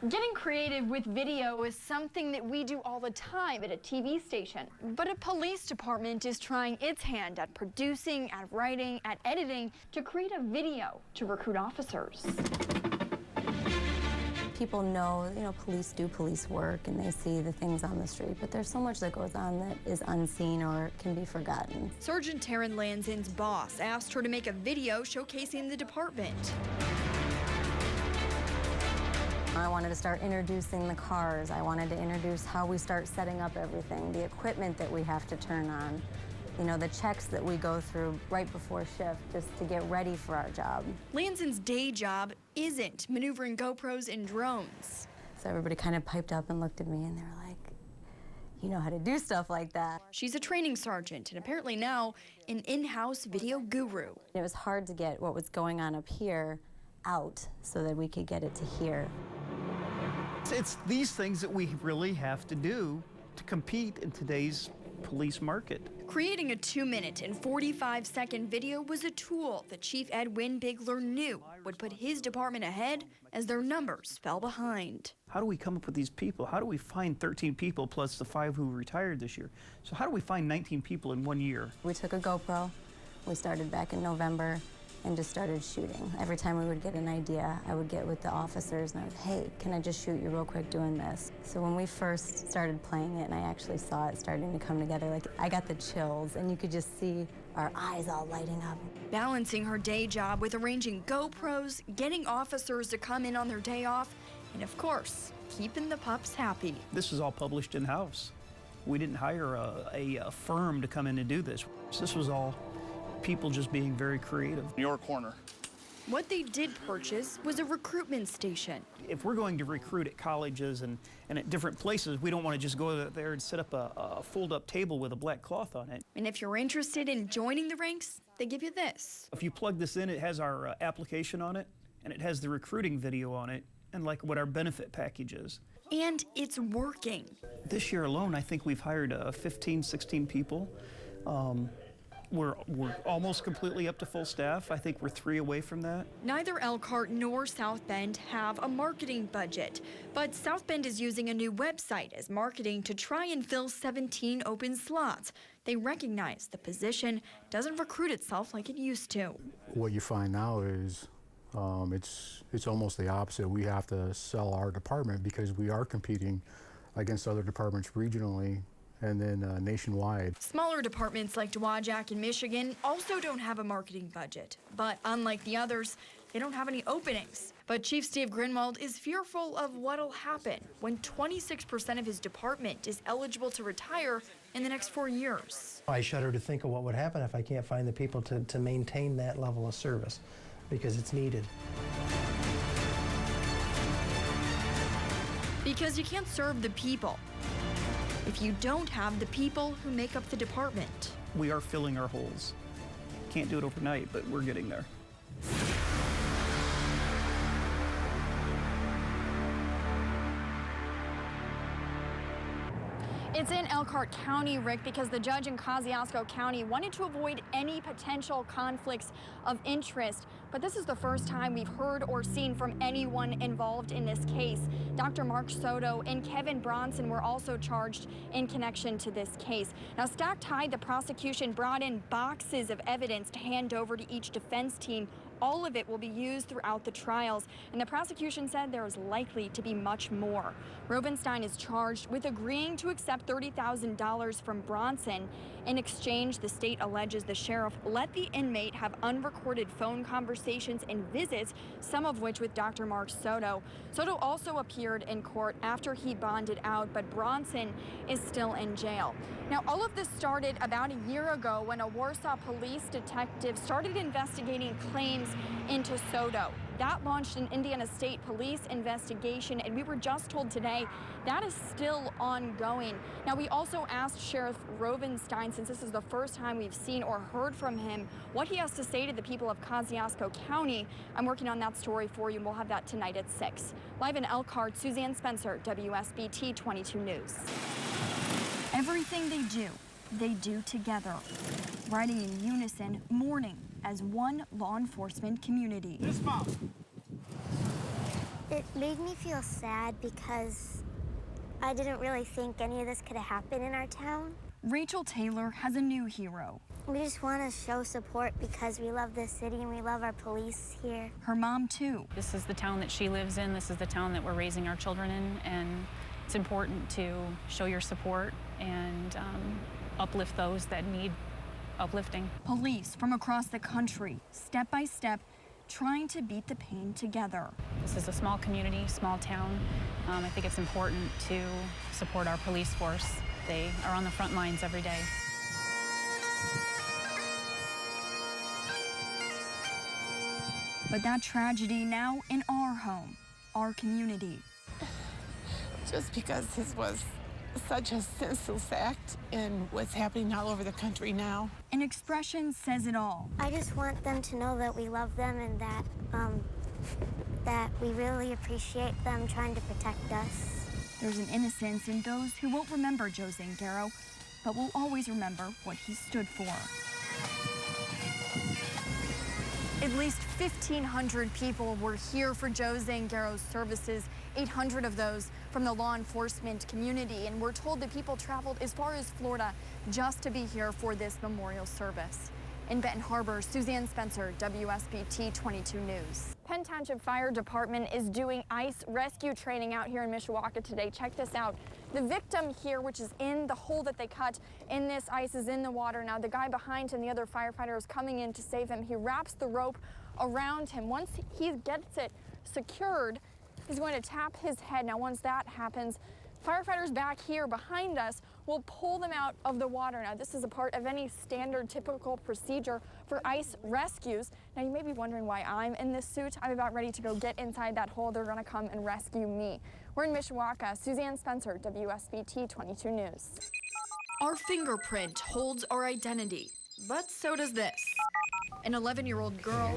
Getting creative with video is something that we do all the time at a TV station. But a police department is trying its hand at producing, at writing, at editing to create a video to recruit officers. People know, police do police work and they see the things on the street, but there's so much that goes on that is unseen or can be forgotten. Sergeant Taryn Lanzin's boss asked her to make a video showcasing the department. I wanted to start introducing the cars. I wanted to introduce how we start setting up everything, the equipment that we have to turn on, the checks that we go through right before shift just to get ready for our job. Lanzin's day job isn't maneuvering GoPros and drones. So everybody kind of piped up and looked at me and they were like, you know how to do stuff like that. She's a training sergeant and apparently now an in-house video guru. It was hard to get what was going on up here out so that we could get it to here. It's these things that we really have to do to compete in today's police market. Creating a 2-minute and 45-second video was a tool that Chief Edwin Bigler knew would put his department ahead as their numbers fell behind. How do we come up with these people? How do we find 13 people plus the 5 who retired this year? So how do we find 19 people in 1 year? We took a GoPro. We started back in November and just started shooting. Every time we would get an idea, I would get with the officers and I would, hey, can I just shoot you real quick doing this? So when we first started playing it and I actually saw it starting to come together, like I got the chills and you could just see our eyes all lighting up. Balancing her day job with arranging GoPros, getting officers to come in on their day off, and of course, keeping the pups happy. This is all published in-house. We didn't hire a firm to come in and do this. This was all people just being very creative. Your corner. What they did purchase was a recruitment station. If we're going to recruit at colleges and at different places, we don't want to just go there and set up a fold-up table with a black cloth on it. And if you're interested in joining the ranks, they give you this. If you plug this in, it has our application on it, and it has the recruiting video on it, and like what our benefit package is. And it's working. This year alone, I think we've hired 15, 16 people. We're almost completely up to full staff. I think we're 3 away from that. Neither Elkhart nor South Bend have a marketing budget, but South Bend is using a new website as marketing to try and fill 17 open slots. They recognize the position doesn't recruit itself like it used to. What you find now is it's almost the opposite. We have to sell our department because we are competing against other departments regionally and then nationwide. Smaller departments like Dowagiac in Michigan also don't have a marketing budget, but unlike the others, they don't have any openings. But Chief Steve Grinwald is fearful of what'll happen when 26% of his department is eligible to retire in the next 4 years. I shudder to think of what would happen if I can't find the people to maintain that level of service, because it's needed. Because you can't serve the people if you don't have the people who make up the department. We are filling our holes. Can't do it overnight, but we're getting there. It's in Elkhart County, Rick, because the judge in Kosciuszko County wanted to avoid any potential conflicts of interest. But this is the first time we've heard or seen from anyone involved in this case. Dr. Mark Soto and Kevin Bronson were also charged in connection to this case. Now, stacked high, the prosecution brought in boxes of evidence to hand over to each defense team. All of it will be used throughout the trials, and the prosecution said there is likely to be much more. Rubenstein is charged with agreeing to accept $30,000 from Bronson. In exchange, the state alleges the sheriff let the inmate have unrecorded phone conversations and visits, some of which with Dr. Mark Soto. Soto also appeared in court after he bonded out, but Bronson is still in jail. Now, all of this started about a year ago when a Warsaw police detective started investigating claims into Soto. That launched an Indiana State Police investigation, and we were just told today that is still ongoing. Now, we also asked Sheriff Rubenstein, since this is the first time we've seen or heard from him, what he has to say to the people of Kosciuszko County. I'm working on that story for you, and we'll have that tonight at 6. Live in Elkhart, Suzanne Spencer, WSBT 22 News. Everything they do together, riding in unison, mourning as one law enforcement community. Dismount. It made me feel sad because I didn't really think any of this could happen in our town. Rachel Taylor has a new hero. We just want to show support because we love this city and we love our police here. Her mom, too. This is the town that she lives in. This is the town that we're raising our children in, and it's important to show your support and uplift those that need uplifting. Police from across the country, step by step, trying to beat the pain together. This is a small community, small town. I think it's important to support our police force. They are on the front lines every day. But that tragedy now in our home, our community. Just because this was such a senseless act and what's happening all over the country now. An expression says it all. I just want them to know that we love them and that we really appreciate them trying to protect us. There's an innocence in those who won't remember Joe Zangaro, but will always remember what he stood for. At least 1,500 people were here for Joe Zangaro's services, 800 of those from the law enforcement community, and we're told that people traveled as far as Florida just to be here for this memorial service. In Benton Harbor, Suzanne Spencer, WSBT 22 News. Penn Township Fire Department is doing ice rescue training out here in Mishawaka today. Check this out. The victim here, which is in the hole that they cut in this ice, is in the water. Now the guy behind him, the other firefighter, is coming in to save him. He wraps the rope around him. Once he gets it secured, he's going to tap his head. Now once that happens, firefighters back here behind us will pull them out of the water. Now this is a part of any standard typical procedure for ice rescues. Now you may be wondering why I'm in this suit. I'm about ready to go get inside that hole. They're gonna come and rescue me. We're in Mishawaka. Suzanne Spencer, WSBT 22 News. Our fingerprint holds our identity, but so does this. An 11-year-old girl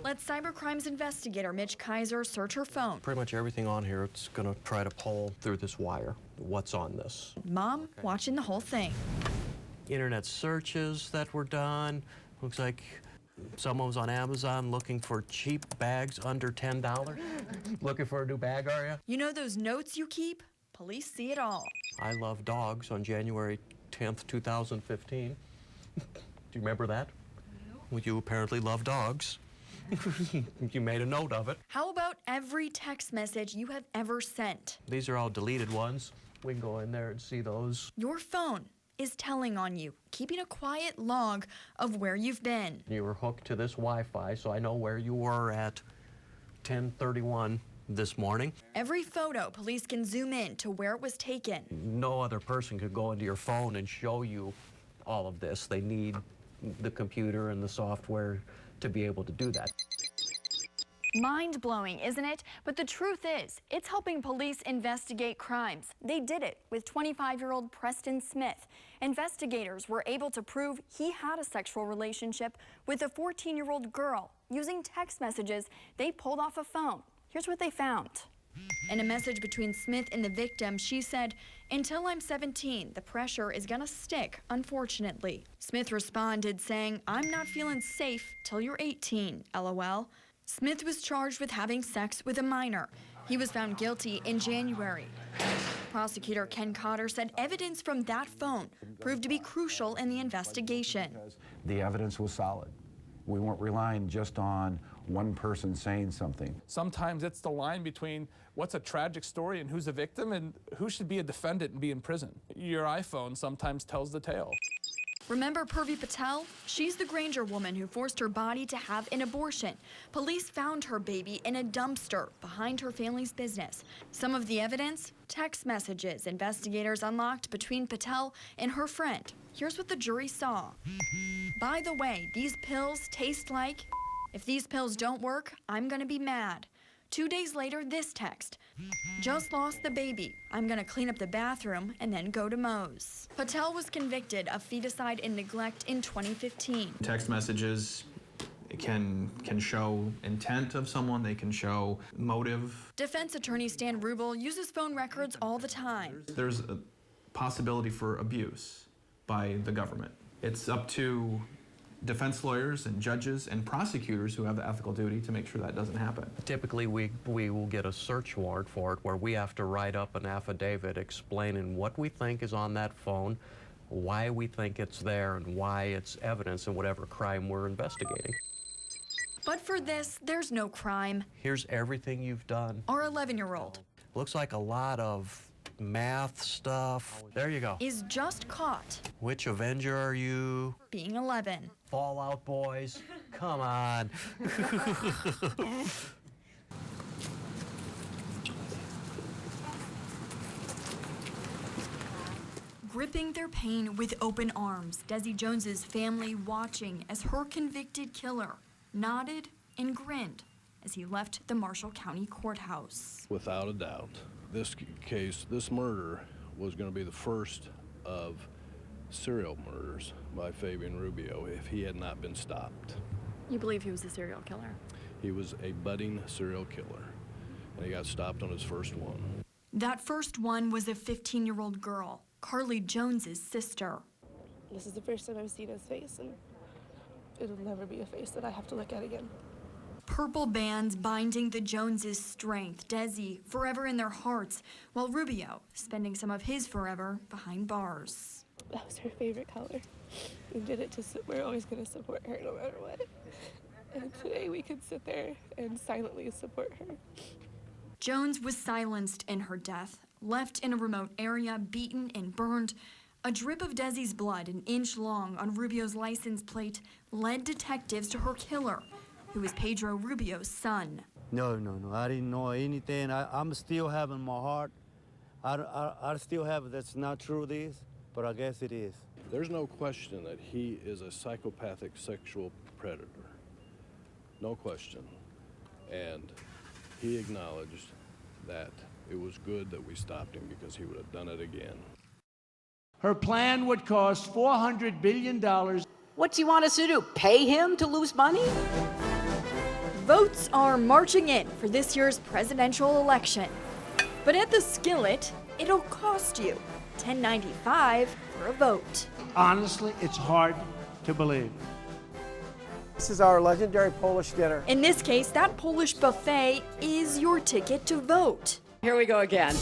lets cybercrimes investigator Mitch Kaiser search her phone. Pretty much everything on here, it's going to try to pull through this wire. What's on this? Mom watching the whole thing. Internet searches that were done. Looks like someone was on Amazon looking for cheap bags under $10. Looking for a new bag, are you? You know those notes you keep? Police see it all. I love dogs on January 10th, 2015. Do you remember that? Well, you apparently love dogs. You made a note of it. How about every text message you have ever sent? These are all deleted ones. We can go in there and see those. Your phone is telling on you, keeping a quiet log of where you've been. You were hooked to this Wi-Fi, so I know where you were at 10:31 this morning. Every photo, police can zoom in to where it was taken. No other person could go into your phone and show you all of this. They need the computer and the software to be able to do that. Mind-blowing, isn't it? But the truth is, it's helping police investigate crimes. They did it with 25-year-old Preston Smith. Investigators were able to prove he had a sexual relationship with a 14-year-old girl using text messages they pulled off a phone. Here's what they found. In a message between Smith and the victim, she said, "Until I'm 17, the pressure is gonna stick, unfortunately." Smith responded saying, "I'm not feeling safe till you're 18, LOL." Smith was charged with having sex with a minor. He was found guilty in January. Prosecutor Ken Cotter said evidence from that phone proved to be crucial in the investigation. The evidence was solid. We weren't relying just on one person saying something. Sometimes it's the line between what's a tragic story and who's a victim and who should be a defendant and be in prison. Your iPhone sometimes tells the tale. Remember Purvi Patel? She's the Granger woman who forced her body to have an abortion. Police found her baby in a dumpster behind her family's business. Some of the evidence? Text messages investigators unlocked between Patel and her friend. Here's what the jury saw. By the way, these pills taste like, if these pills don't work, I'm gonna be mad. 2 days later, this text. Just lost the baby. I'm gonna clean up the bathroom and then go to Moe's. Patel was convicted of feticide and neglect in 2015. Text messages can show intent of someone, they can show motive. Defense attorney Stan Rubel uses phone records all the time. There's a possibility for abuse by the government. It's up to defense lawyers and judges and prosecutors who have the ethical duty to make sure that doesn't happen. Typically, we will get a search warrant for it where we have to write up an affidavit explaining what we think is on that phone, why we think it's there, and why it's evidence in whatever crime we're investigating. But for this, there's no crime. Here's everything you've done. Our 11-year-old Looks like a lot of math stuff. There you go. is just caught Which Avenger are you? being 11. Fallout Boys? Come on. Gripping their pain with open arms, Desi Jones's family watching as her convicted killer nodded and grinned as he left the Marshall County Courthouse. Without a doubt, this case, this murder, was going to be the first of serial murders by Fabian Rubio if he had not been stopped. You believe he was a serial killer? He was a budding serial killer, and he got stopped on his first one. That first one was a 15-year-old girl, Carly Jones's sister. This is the first time I've seen his face, and it'll never be a face that I have to look at again. Purple bands binding the Joneses' strength, Desi forever in their hearts, while Rubio spending some of his forever behind bars. That was her favorite color. We did it we're always going to support her no matter what. And today we could sit there and silently support her. Jones was silenced in her death, left in a remote area, beaten and burned. A drip of Desi's blood, an inch long, on Rubio's license plate, led detectives to her killer, who was Pedro Rubio's son. No, I didn't know anything. I'm still having my heart. I still have, that's not true this, but I guess it is. There's no question that he is a psychopathic sexual predator. No question. And he acknowledged that it was good that we stopped him because he would have done it again. Her plan would cost $400 billion. What do you want us to do? Pay him to lose money? Votes are marching in for this year's presidential election. But at the skillet, it'll cost you $10.95 for a vote. Honestly, it's hard to believe. This is our legendary Polish dinner. In this case, that Polish buffet is your ticket to vote. Here we go again.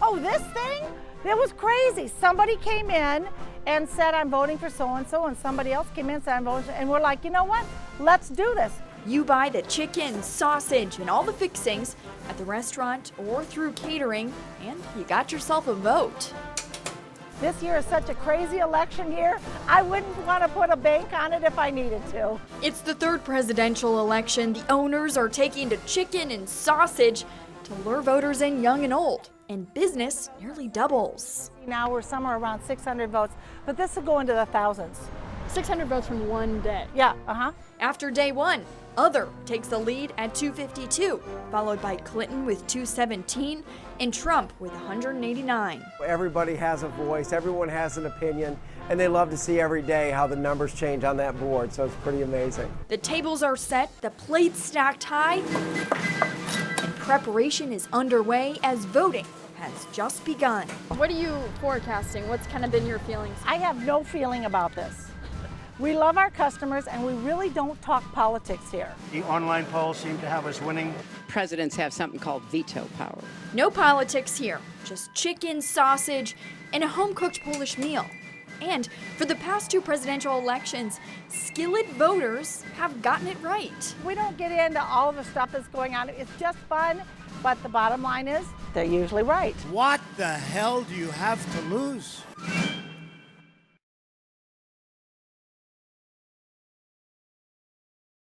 Oh, this thing? It was crazy. Somebody came in and said, I'm voting for so-and-so, and somebody else came in and said, I'm voting, and we're like, you know what? Let's do this. You buy the chicken, sausage, and all the fixings at the restaurant or through catering, and you got yourself a vote. This year is such a crazy election year, I wouldn't want to put a bank on it if I needed to. It's the third presidential election. The owners are taking to chicken and sausage to lure voters in young and old, and business nearly doubles. Now we're somewhere around 600 votes, but this will go into the thousands. 600 votes from one day. Yeah, After day one, Other takes the lead at 252, followed by Clinton with 217 and Trump with 189. Everybody has a voice, everyone has an opinion, and they love to see every day how the numbers change on that board, so it's pretty amazing. The tables are set, the plates stacked high, and preparation is underway as voting has just begun. What are you forecasting? What's kind of been your feelings? I have no feeling about this. We love our customers, and we really don't talk politics here. The online polls seem to have us winning. Presidents have something called veto power. No politics here, just chicken, sausage, and a home-cooked Polish meal. And for the past two presidential elections, skillet voters have gotten it right. We don't get into all the stuff that's going on. It's just fun, but the bottom line is they're usually right. What the hell do you have to lose?